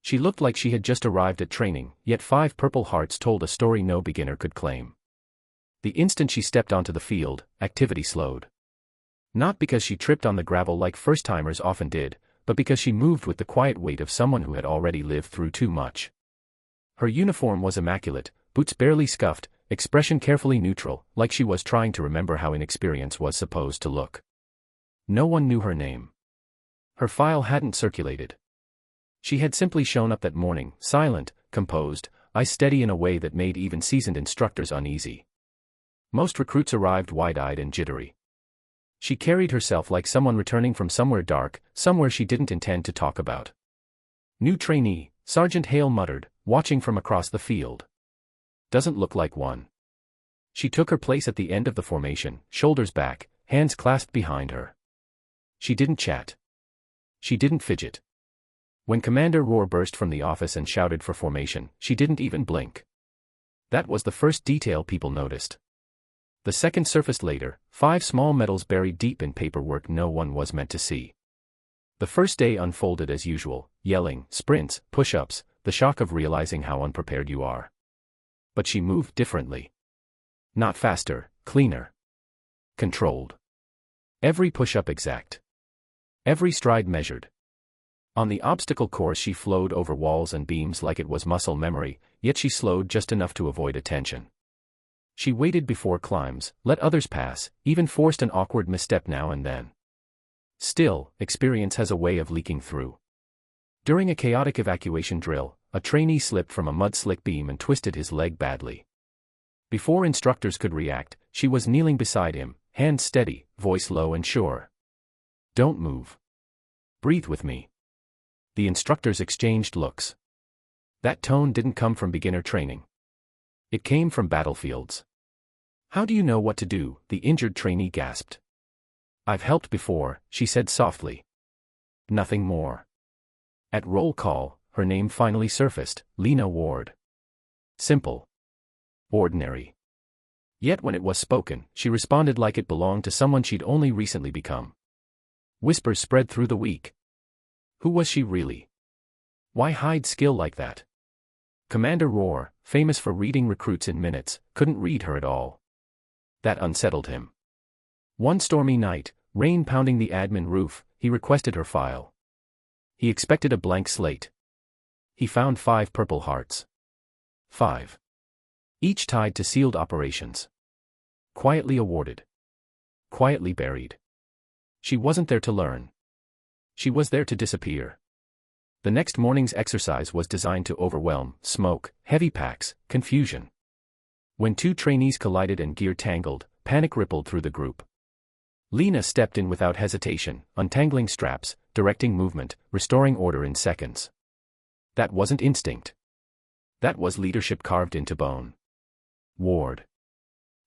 She looked like she had just arrived at training, yet 5 Purple Hearts told a story no beginner could claim. The instant she stepped onto the field, activity slowed. Not because she tripped on the gravel like first-timers often did, but because she moved with the quiet weight of someone who had already lived through too much. Her uniform was immaculate, boots barely scuffed, expression carefully neutral, like she was trying to remember how inexperience was supposed to look. No one knew her name. Her file hadn't circulated. She had simply shown up that morning, silent, composed, eyes steady in a way that made even seasoned instructors uneasy. Most recruits arrived wide-eyed and jittery. She carried herself like someone returning from somewhere dark, somewhere she didn't intend to talk about. "New trainee," Sergeant Hale muttered, watching from across the field. "Doesn't look like one." She took her place at the end of the formation, shoulders back, hands clasped behind her. She didn't chat. She didn't fidget. When Commander Roar burst from the office and shouted for formation, she didn't even blink. That was the first detail people noticed. The second surfaced later, 5 small medals buried deep in paperwork no one was meant to see. The first day unfolded as usual, yelling, sprints, push-ups, the shock of realizing how unprepared you are. But she moved differently. Not faster, cleaner. Controlled. Every push-up exact. Every stride measured. On the obstacle course she flowed over walls and beams like it was muscle memory, yet she slowed just enough to avoid attention. She waited before climbs, let others pass, even forced an awkward misstep now and then. Still, experience has a way of leaking through. During a chaotic evacuation drill, a trainee slipped from a mud-slick beam and twisted his leg badly. Before instructors could react, she was kneeling beside him, hands steady, voice low and sure. "Don't move. Breathe with me." The instructors exchanged looks. That tone didn't come from beginner training. It came from battlefields. "How do you know what to do?" the injured trainee gasped. "I've helped before," she said softly. Nothing more. At roll call, her name finally surfaced, Lena Ward. Simple. Ordinary. Yet when it was spoken, she responded like it belonged to someone she'd only recently become. Whispers spread through the week. Who was she really? Why hide skill like that? Commander Roar, famous for reading recruits in minutes, couldn't read her at all. That unsettled him. One stormy night, rain pounding the admin roof, he requested her file. He expected a blank slate. He found 5 Purple Hearts. 5. Each tied to sealed operations. Quietly awarded. Quietly buried. She wasn't there to learn. She was there to disappear. The next morning's exercise was designed to overwhelm, smoke, heavy packs, confusion. When 2 trainees collided and gear tangled, panic rippled through the group. Lena stepped in without hesitation, untangling straps, directing movement, restoring order in seconds. That wasn't instinct. That was leadership carved into bone. "Ward.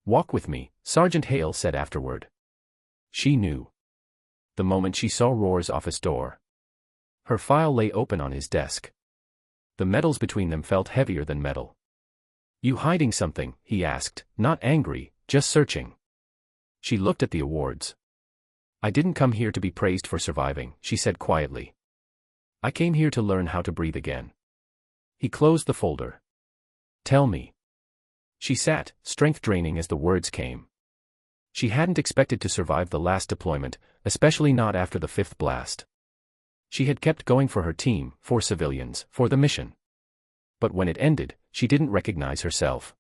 Walk with me," Sergeant Hale said afterward. She knew. The moment she saw Roar's office door. Her file lay open on his desk. The metals between them felt heavier than metal. "You hiding something?" he asked, not angry, just searching. She looked at the awards. "I didn't come here to be praised for surviving," she said quietly. "I came here to learn how to breathe again." He closed the folder. "Tell me." She sat, strength draining as the words came. She hadn't expected to survive the last deployment, especially not after the 5th blast. She had kept going for her team, for civilians, for the mission. But when it ended, she didn't recognize herself.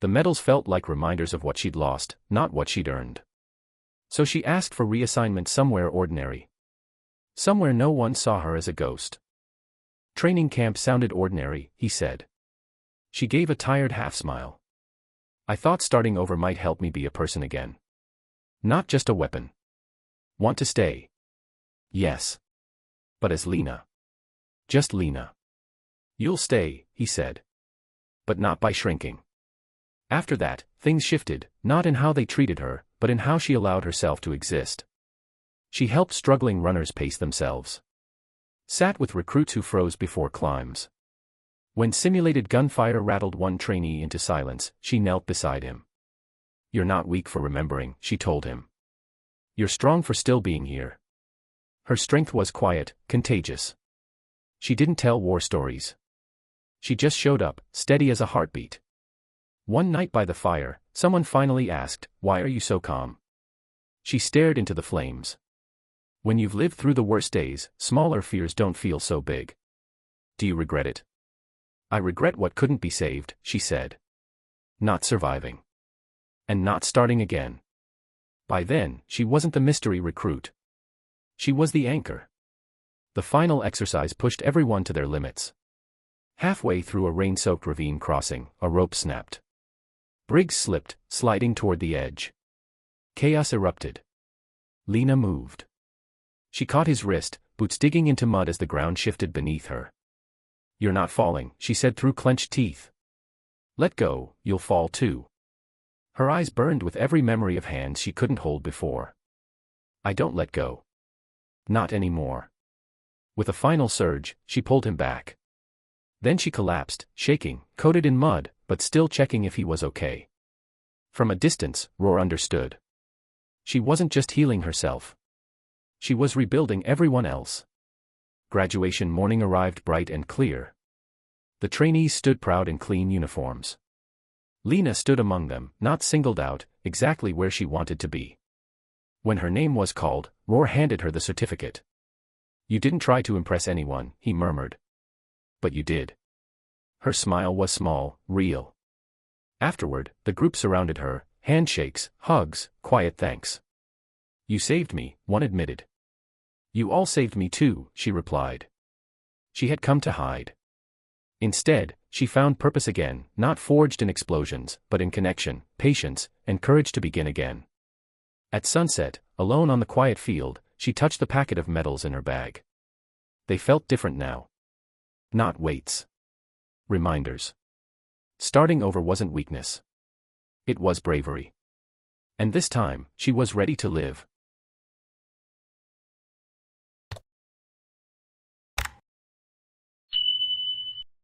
The medals felt like reminders of what she'd lost, not what she'd earned. So she asked for reassignment somewhere ordinary. Somewhere no one saw her as a ghost. "Training camp sounded ordinary," he said. She gave a tired half-smile. "I thought starting over might help me be a person again. Not just a weapon." "Want to stay?" "Yes. But as Lena." "Just Lena." "You'll stay," he said. "But not by shrinking." After that, things shifted, not in how they treated her, but in how she allowed herself to exist. She helped struggling runners pace themselves. Sat with recruits who froze before climbs. When simulated gunfire rattled one trainee into silence, she knelt beside him. "You're not weak for remembering," she told him. "You're strong for still being here." Her strength was quiet, contagious. She didn't tell war stories. She just showed up, steady as a heartbeat. One night by the fire, someone finally asked, "Why are you so calm?" She stared into the flames. When you've lived through the worst days, smaller fears don't feel so big. Do you regret it? I regret what couldn't be saved, she said. Not surviving. And not starting again. By then, she wasn't the mystery recruit. She was the anchor. The final exercise pushed everyone to their limits. Halfway through a rain-soaked ravine crossing, a rope snapped. Briggs slipped, sliding toward the edge. Chaos erupted. Lena moved. She caught his wrist, boots digging into mud as the ground shifted beneath her. "You're not falling," she said through clenched teeth. "Let go, you'll fall too." Her eyes burned with every memory of hands she couldn't hold before. "I don't let go. Not anymore." With a final surge, she pulled him back. Then she collapsed, shaking, coated in mud, but still checking if he was okay. From a distance, Roar understood. She wasn't just healing herself. She was rebuilding everyone else. Graduation morning arrived bright and clear. The trainees stood proud in clean uniforms. Lena stood among them, not singled out, exactly where she wanted to be. When her name was called, Roar handed her the certificate. "You didn't try to impress anyone," he murmured. "But you did." Her smile was small, real. Afterward, the group surrounded her, handshakes, hugs, quiet thanks. "You saved me," one admitted. "You all saved me too," she replied. She had come to hide. Instead, she found purpose again, not forged in explosions, but in connection, patience, and courage to begin again. At sunset, alone on the quiet field, she touched the packet of medals in her bag. They felt different now. Not weights. Reminders. Starting over wasn't weakness. It was bravery. And this time, she was ready to live.